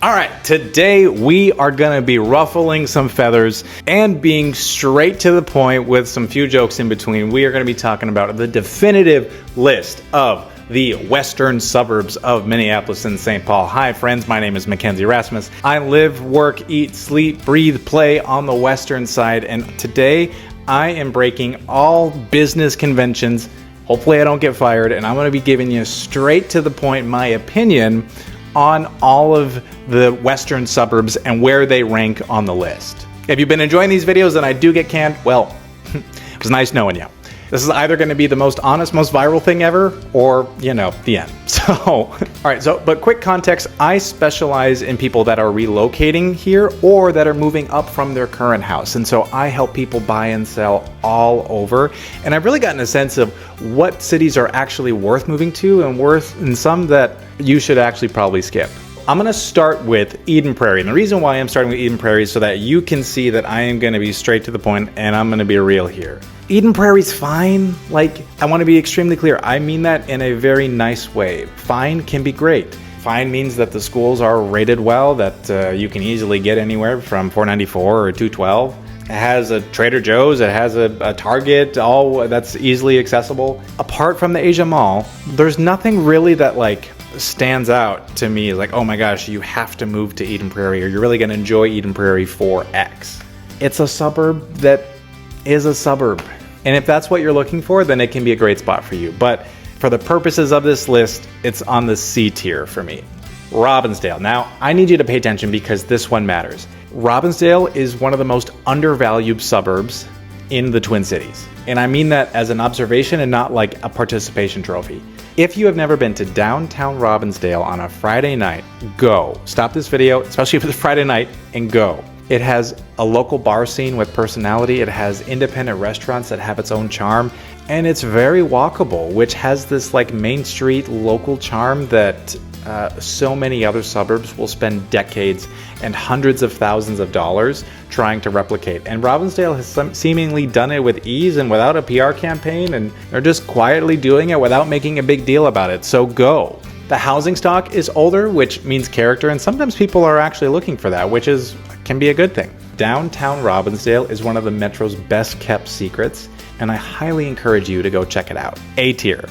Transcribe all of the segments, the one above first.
All right, today we are going to be ruffling some feathers and being straight to the point with some few jokes in between. We are going to be talking about the definitive list of the western suburbs of Minneapolis and St. Paul. Hi friends, my name is Mackenzie Rasmus. I live, work, eat, sleep, breathe, play on the western side, and today I am breaking all business conventions. Hopefully I don't get fired, and I'm going to be giving you straight to the point my opinion on all of the western suburbs and where they rank on the list. If you've been enjoying these videos and I do get canned, well, it was nice knowing you. This is either going to be the most honest, most viral thing ever, or, you know, the end. So, all right, but quick context, I specialize in people that are relocating here or that are moving up from their current house. And so I help people buy and sell all over. And I've really gotten a sense of what cities are actually worth moving to and some that you should actually probably skip. I'm going to start with Eden Prairie. And the reason why I'm starting with Eden Prairie is so that you can see that I am going to be straight to the point and I'm going to be real here. Eden Prairie's fine. Like, I want to be extremely clear. I mean that in a very nice way. Fine can be great. Fine means that the schools are rated well, that you can easily get anywhere from $4.94 or $2.12. It has a Trader Joe's, it has a Target, all that's easily accessible. Apart from the Asia Mall, there's nothing really that like stands out to me like, oh my gosh, you have to move to Eden Prairie or you're really going to enjoy Eden Prairie for X. It's a suburb that is a suburb. And if that's what you're looking for, then it can be a great spot for you. But for the purposes of this list, it's on the C tier for me. Robbinsdale. Now, I need you to pay attention because this one matters. Robbinsdale is one of the most undervalued suburbs in the Twin Cities. And I mean that as an observation and not like a participation trophy. If you have never been to downtown Robbinsdale on a Friday night, go. Stop this video, especially if it's Friday night, and go. It has a local bar scene with personality. It has independent restaurants that have its own charm. And it's very walkable, which has this like Main Street local charm that so many other suburbs will spend decades and hundreds of thousands of dollars trying to replicate. And Robbinsdale has seemingly done it with ease and without a PR campaign, and they're just quietly doing it without making a big deal about it. So go. The housing stock is older, which means character, and sometimes people are actually looking for that, which can be a good thing. Downtown Robbinsdale is one of the Metro's best kept secrets, and I highly encourage you to go check it out. A tier.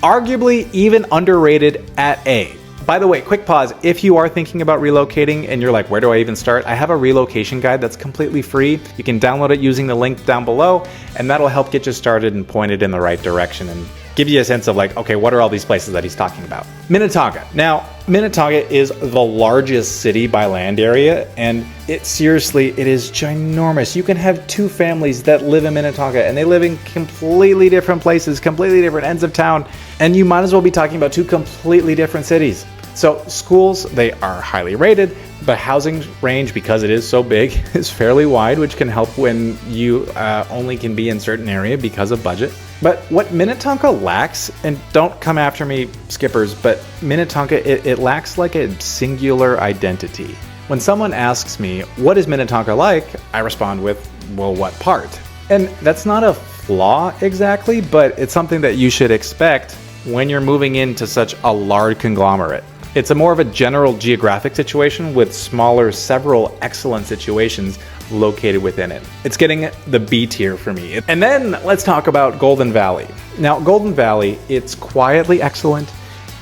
Arguably even underrated at A. By the way, quick pause. If you are thinking about relocating and you're like, where do I even start? I have a relocation guide that's completely free. You can download it using the link down below, and that'll help get you started and pointed in the right direction and give you a sense of like, okay, what are all these places that he's talking about? Minnetonka. Now, Minnetonka is the largest city by land area, and it is ginormous. You can have two families that live in Minnetonka, and they live in completely different places, completely different ends of town, and you might as well be talking about two completely different cities. So schools, they are highly rated. The housing range, because it is so big, is fairly wide, which can help when you only can be in certain area because of budget. But what Minnetonka lacks, and don't come after me, skippers, but Minnetonka, it lacks like a singular identity. When someone asks me, what is Minnetonka like? I respond with, well, what part? And that's not a flaw exactly, but it's something that you should expect when you're moving into such a large conglomerate. It's more of a general geographic situation with several excellent situations located within it. It's getting the B tier for me. And then let's talk about Golden Valley. Now, Golden Valley, it's quietly excellent.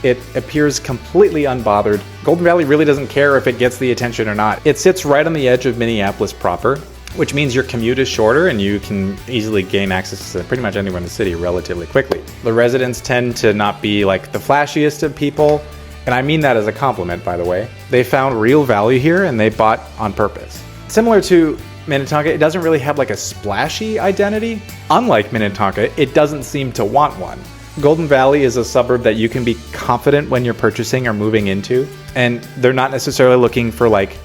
It appears completely unbothered. Golden Valley really doesn't care if it gets the attention or not. It sits right on the edge of Minneapolis proper, which means your commute is shorter and you can easily gain access to pretty much anywhere in the city relatively quickly. The residents tend to not be like the flashiest of people, and I mean that as a compliment, by the way. They found real value here and they bought on purpose. Similar to Minnetonka, it doesn't really have like a splashy identity. Unlike Minnetonka, it doesn't seem to want one. Golden Valley is a suburb that you can be confident when you're purchasing or moving into, and they're not necessarily looking for like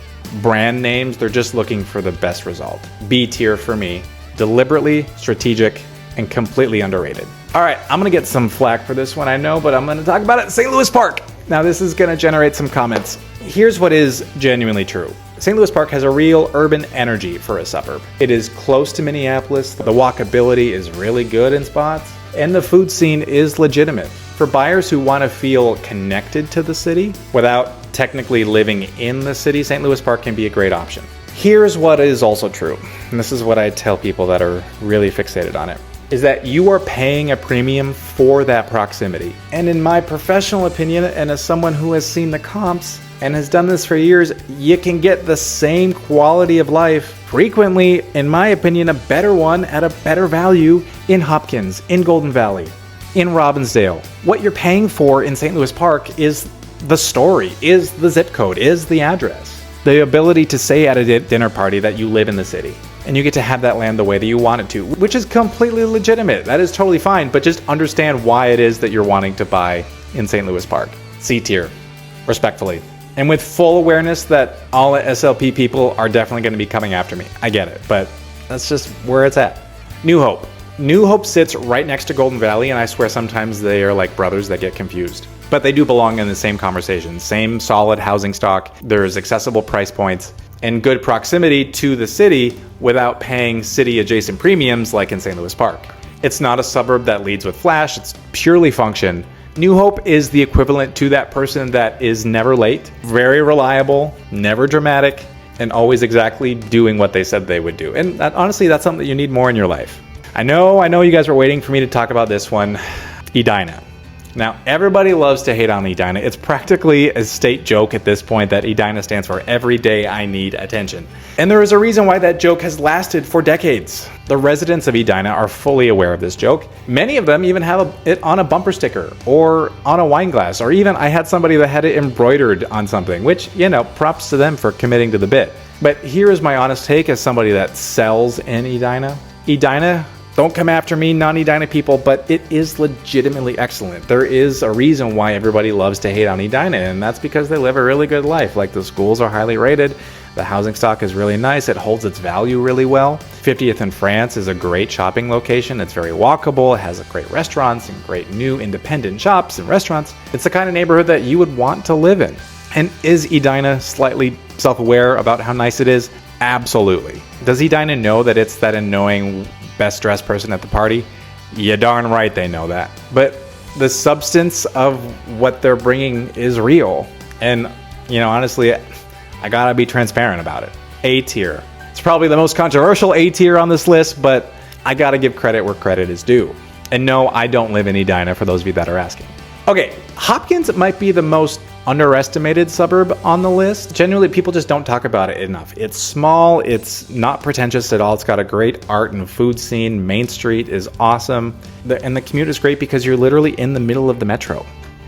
brand names, they're just looking for the best result. B tier for me. Deliberately strategic and completely underrated. All right, I'm gonna get some flack for this one, I know, but I'm gonna talk about it. St. Louis Park. Now this is gonna generate some comments. Here's what is genuinely true. St. Louis Park has a real urban energy for a suburb. It is close to Minneapolis, the walkability is really good in spots, and the food scene is legitimate. For buyers who want to feel connected to the city without technically living in the city, St. Louis Park can be a great option. Here's what is also true, and this is what I tell people that are really fixated on it, is that you are paying a premium for that proximity. And in my professional opinion, and as someone who has seen the comps and has done this for years, you can get the same quality of life, frequently, in my opinion, a better one at a better value in Hopkins, in Golden Valley, in Robbinsdale. What you're paying for in St. Louis Park is the story, is the zip code, is the address. The ability to say at a dinner party that you live in the city. And you get to have that land the way that you want it to, which is completely legitimate. That is totally fine, but just understand why it is that you're wanting to buy in St. Louis Park. C tier, respectfully. And with full awareness that all SLP people are definitely going to be coming after me. I get it, but that's just where it's at. New Hope. New Hope sits right next to Golden Valley, and I swear sometimes they are like brothers that get confused. But they do belong in the same conversation. Same solid housing stock. There's accessible price points and good proximity to the city without paying city adjacent premiums like in St. Louis Park. It's not a suburb that leads with flash, it's purely function. New Hope is the equivalent to that person that is never late, very reliable, never dramatic, and always exactly doing what they said they would do. And honestly, that's something that you need more in your life. I know you guys were waiting for me to talk about this one, Edina. Now, everybody loves to hate on Edina. It's practically a state joke at this point that Edina stands for Every Day I Need Attention. And there is a reason why that joke has lasted for decades. The residents of Edina are fully aware of this joke. Many of them even have it on a bumper sticker or on a wine glass, or even I had somebody that had it embroidered on something, which, props to them for committing to the bit. But here is my honest take as somebody that sells in Edina. Edina, don't come after me, non-Edina people, but it is legitimately excellent. There is a reason why everybody loves to hate on Edina, and that's because they live a really good life. Like, the schools are highly rated, the housing stock is really nice, it holds its value really well. 50th and France is a great shopping location. It's very walkable, it has great restaurants and great new independent shops and restaurants. It's the kind of neighborhood that you would want to live in. And is Edina slightly self-aware about how nice it is? Absolutely. Does Edina know that it's that annoying best dressed person at the party? You darn right they know that. But the substance of what they're bringing is real. And, honestly, I gotta be transparent about it. A tier. It's probably the most controversial A tier on this list, but I gotta give credit where credit is due. And no, I don't live in Edina, for those of you that are asking. Okay, Hopkins might be the most underestimated suburb on the list. Generally, people just don't talk about it enough. It's small, it's not pretentious at all. It's got a great art and food scene. Main Street is awesome. And the commute is great because you're literally in the middle of the metro.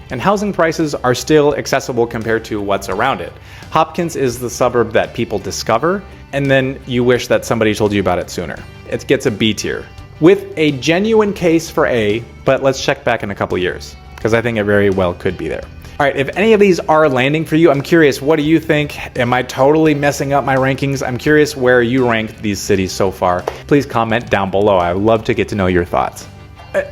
And housing prices are still accessible compared to what's around it. Hopkins is the suburb that people discover, and then you wish that somebody told you about it sooner. It gets a B tier, with a genuine case for A, but let's check back in a couple years, because I think it very well could be there. All right, if any of these are landing for you, I'm curious, what do you think? Am I totally messing up my rankings? I'm curious where you ranked these cities so far. Please comment down below. I would love to get to know your thoughts.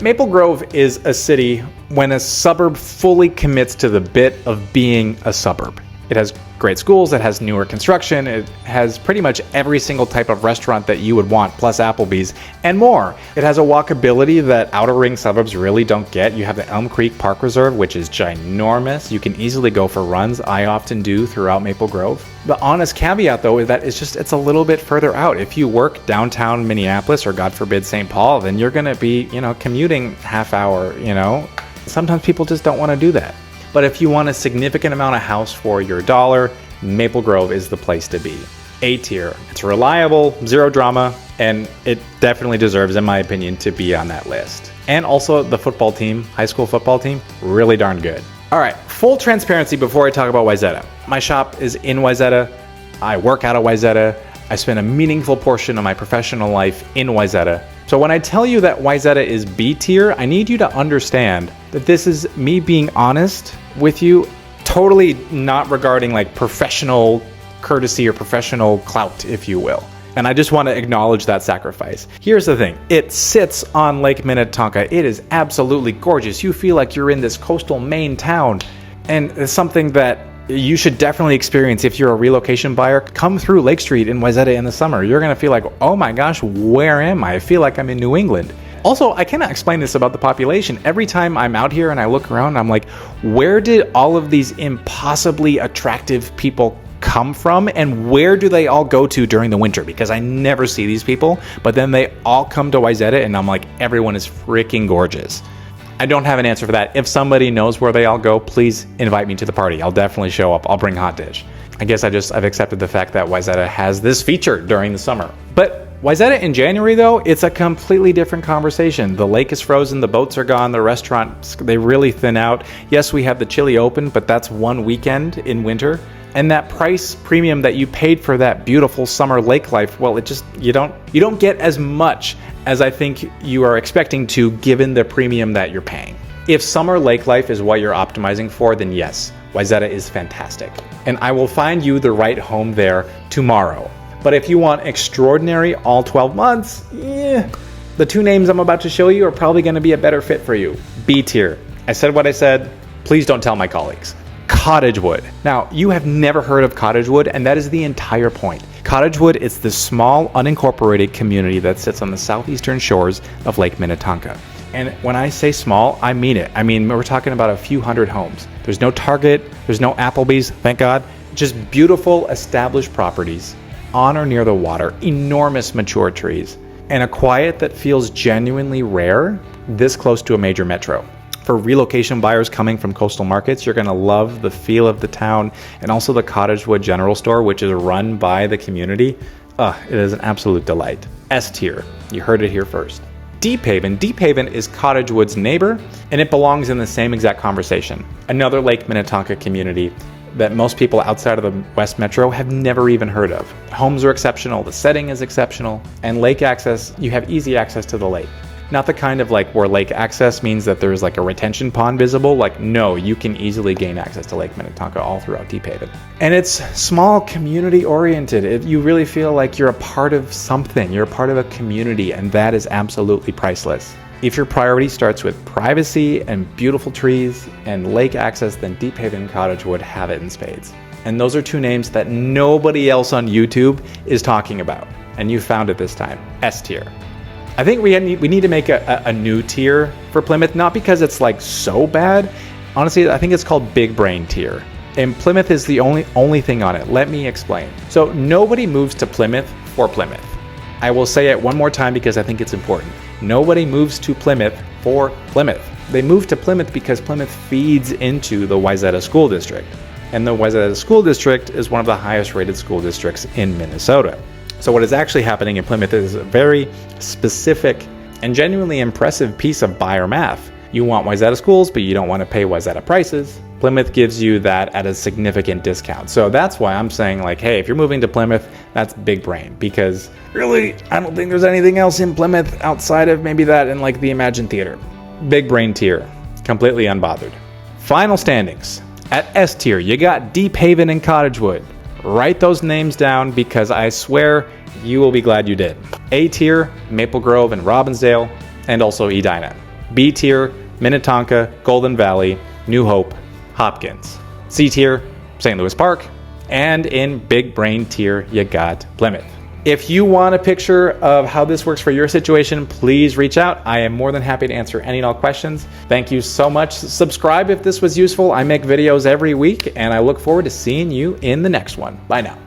Maple Grove is a city when a suburb fully commits to the bit of being a suburb. It has great schools, it has newer construction, it has pretty much every single type of restaurant that you would want, plus Applebee's, and more. It has a walkability that outer ring suburbs really don't get. You have the Elm Creek Park Reserve, which is ginormous. You can easily go for runs. I often do throughout Maple Grove. The honest caveat, though, is that it's a little bit further out. If you work downtown Minneapolis or, God forbid, St. Paul, then you're going to be, commuting half hour, Sometimes people just don't want to do that. But if you want a significant amount of house for your dollar, Maple Grove is the place to be. A tier. It's reliable, zero drama, and it definitely deserves, in my opinion, to be on that list. And also the football team, high school football team, really darn good. All right, full transparency before I talk about Wayzata. My shop is in Wayzata. I work out of Wayzata. I spend a meaningful portion of my professional life in Wayzata. So when I tell you that Wayzata is B tier, I need you to understand that this is me being honest with you, totally not regarding like professional courtesy or professional clout, if you will. And I just want to acknowledge that sacrifice. Here's the thing. It sits on Lake Minnetonka. It is absolutely gorgeous. You feel like you're in this coastal Maine town. And it's something that you should definitely experience if you're a relocation buyer. Come through Lake Street in Wayzata in the summer. You're going to feel like, oh my gosh, where am I? I feel like I'm in New England. Also, I cannot explain this about the population. Every time I'm out here and I look around, I'm like, where did all of these impossibly attractive people come from, and where do they all go to during the winter? Because I never see these people, but then they all come to Wayzata, and I'm like, everyone is freaking gorgeous. I don't have an answer for that. If somebody knows where they all go, please invite me to the party. I'll definitely show up. I'll bring hot dish. I guess I've accepted the fact that Wayzata has this feature during the summer. But Wayzata in January, though, it's a completely different conversation. The lake is frozen, the boats are gone, the restaurants, they really thin out. Yes, we have the Chili open, but that's one weekend in winter. And that price premium that you paid for that beautiful summer lake life, well, it just, you don't get as much as I think you are expecting to, given the premium that you're paying. If summer lake life is what you're optimizing for, then yes, Wayzata is fantastic. And I will find you the right home there tomorrow. But if you want extraordinary all 12 months, the two names I'm about to show you are probably going to be a better fit for you. B tier. I said what I said. Please don't tell my colleagues. Cottagewood. Now, you have never heard of Cottagewood, and that is the entire point. Cottagewood is this small, unincorporated community that sits on the southeastern shores of Lake Minnetonka. And when I say small, I mean it. I mean, we're talking about a few hundred homes. There's no Target, there's no Applebee's, thank God. Just beautiful, established properties on or near the water, enormous mature trees, and a quiet that feels genuinely rare this close to a major metro. For relocation buyers coming from coastal markets, you're going to love the feel of the town and also the Cottagewood General Store, which is run by the community. It is an absolute delight. S tier. You heard it here first. Deep Haven. Deep Haven is Cottagewood's neighbor, and it belongs in the same exact conversation. Another Lake Minnetonka community that most people outside of the West Metro have never even heard of. Homes are exceptional, the setting is exceptional, and lake access, you have easy access to the lake. Not the kind of like where lake access means that there's like a retention pond visible. Like, no, you can easily gain access to Lake Minnetonka all throughout Deep Haven. And it's small, community oriented. You really feel like you're a part of something. You're a part of a community, and that is absolutely priceless. If your priority starts with privacy and beautiful trees and lake access, then Deep Haven and Cottagewood have it in spades. And those are two names that nobody else on YouTube is talking about. And you found it this time. S tier. I think we need to make a new tier for Plymouth, not because it's like so bad. Honestly, I think it's called Big Brain tier. And Plymouth is the only thing on it. Let me explain. So nobody moves to Plymouth for Plymouth. I will say it one more time because I think it's important. Nobody moves to Plymouth for Plymouth. They move to Plymouth because Plymouth feeds into the Wayzata School District. And the Wayzata School District is one of the highest rated school districts in Minnesota. So what is actually happening in Plymouth is a very specific and genuinely impressive piece of buyer math. You want Wayzata schools, but you don't want to pay Wayzata prices. Plymouth gives you that at a significant discount. So that's why I'm saying, like, hey, if you're moving to Plymouth, that's big brain. Because really, I don't think there's anything else in Plymouth outside of maybe that and like the Imagine Theater. Big brain tier, completely unbothered. Final standings. At S tier, you got Deep Haven and Cottagewood. Write those names down because I swear you will be glad you did. A tier, Maple Grove and Robbinsdale, and also Edina. B tier, Minnetonka, Golden Valley, New Hope, Hopkins. C tier, St. Louis Park, and in Big Brain tier, you got Plymouth. If you want a picture of how this works for your situation, please reach out. I am more than happy to answer any and all questions. Thank you so much. Subscribe if this was useful. I make videos every week, and I look forward to seeing you in the next one. Bye now.